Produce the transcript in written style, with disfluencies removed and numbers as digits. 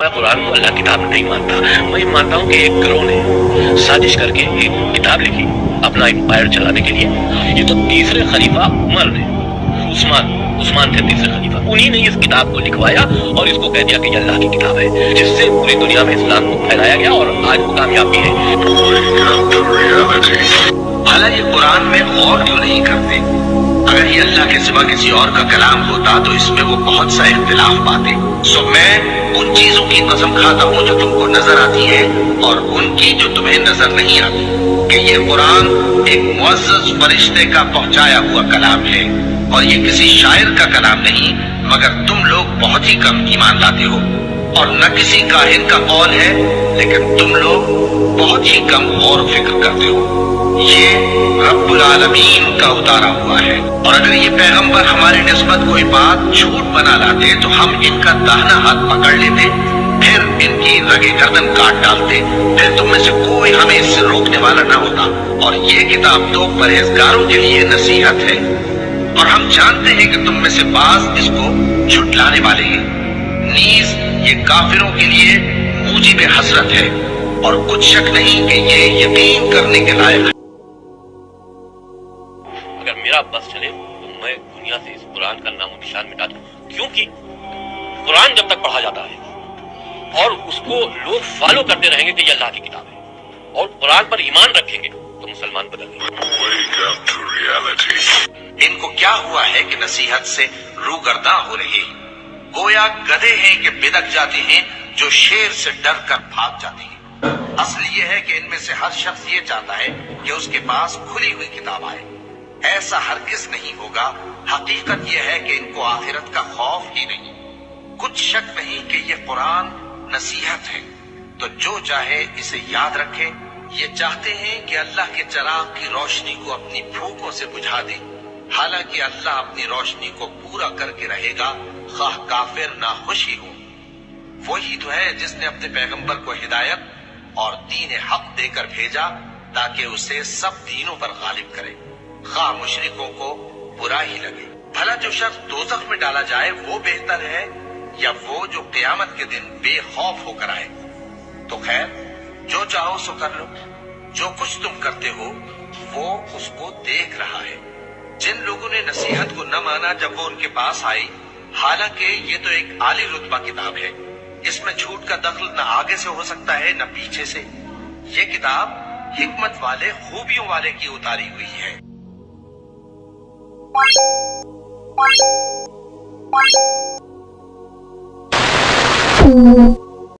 मैं कुरान को अल्लाह किताब नहीं मानता। मैं मानता हूँ कि एक गिरोह ने साजिश करके एक किताब लिखी अपना एम्पायर चलाने के लिए। ये तो तीसरे खलीफा उमर ने, उस्मान थे तीसरे खलीफा, उन्हीं ने इस किताब को लिखवाया और इसको कह दिया कि ये अल्लाह की किताब है, जिससे पूरी दुनिया में इस्लाम को फैलाया गया और आज वो कामयाबी है। हालांकि कुरान में गौर क्यों नहीं करते? अगर ये अल्लाह के सिवा किसी और का कलाम होता तो इसमें वो बहुत सा इख्तिलाफ पाते। सो मैं उन चीजों की कसम खाता हूँ जो तुमको नजर आती है और उनकी जो तुम्हें नजर नहीं आती, कि ये कुरान एक मुअज़्ज़ज़ फरिश्ते का पहुंचाया हुआ कलाम है और ये किसी शायर का कलाम नहीं, मगर तुम लोग बहुत ही कम ईमान लाते हो। और न किसी काहिन का कौल है, लेकिन तुम लोग बहुत ही कम गौर फिक्र करते हो। ये रब्बुल आलमीन का उतारा हुआ है। और अगर ये पैगंबर हमारी निस्बत कोई बात झूठ बना लाते तो हम इनका दाहिना हाथ पकड़ लेते, फिर इनकी रगे गर्दन काट डालते, फिर तुम में से कोई हमें इससे रोकने वाला न होता। और ये किताब तो परहेजगारों के लिए नसीहत है, और हम जानते हैं कि तुम में से बाज इसको झुटलाने वाले हैं। नीज ये काफिरों के लिए मूजिब हसरत है, और कुछ शक नहीं कि ये यकीन करने के लायक है। अगर मेरा बस चले तो मैं दुनिया से इस कुरान का नामो निशान मिटा दूं, क्योंकि कुरान जब तक पढ़ा जाता है और उसको लोग फॉलो करते रहेंगे कि ये अल्लाह की किताब है और कुरान पर ईमान रखेंगे तो मुसलमान बदलेंगे। इनको क्या हुआ है कि नसीहत से रूगर्दा हो रहे हैं? गोया गधे हैं कि बिदक जाते हैं जो शेर से डर कर भाग जाते हैं। असल ये है कि इनमें से हर शख्स ये चाहता है कि उसके पास खुली हुई किताब आए। ऐसा हरगिज नहीं होगा। हकीकत यह है कि इनको आखिरत का खौफ ही नहीं। कुछ शक नहीं कि ये कुरान नसीहत है, तो जो चाहे इसे याद रखे। ये चाहते हैं कि अल्लाह के चिराग की रोशनी को अपनी फूंकों से बुझा दे। हालांकि अल्लाह अपनी रोशनी को पूरा करके रहेगा, खाह काफिर ना खुश ही हो। वही तो है जिसने अपने पैगंबर को हिदायत और दीन हक देकर भेजा ताकि उसे सब दीनों पर गालिब करे, खाह मुशरिकों को बुरा ही लगे। भला जो शख्स दोज़ख में डाला जाए वो बेहतर है या वो जो क़यामत के दिन बेखौफ होकर आए? तो खैर, जो चाहो सो कर लो। जो कुछ तुम करते हो वो उसको देख रहा है। जिन लोगों ने नसीहत को न माना जब वो उनके पास आई, हालांकि ये तो एक आली रुतबा किताब है, इसमें झूठ का दखल न आगे से हो सकता है न पीछे से। ये किताब हिकमत वाले, खूबियों वाले की उतारी हुई है।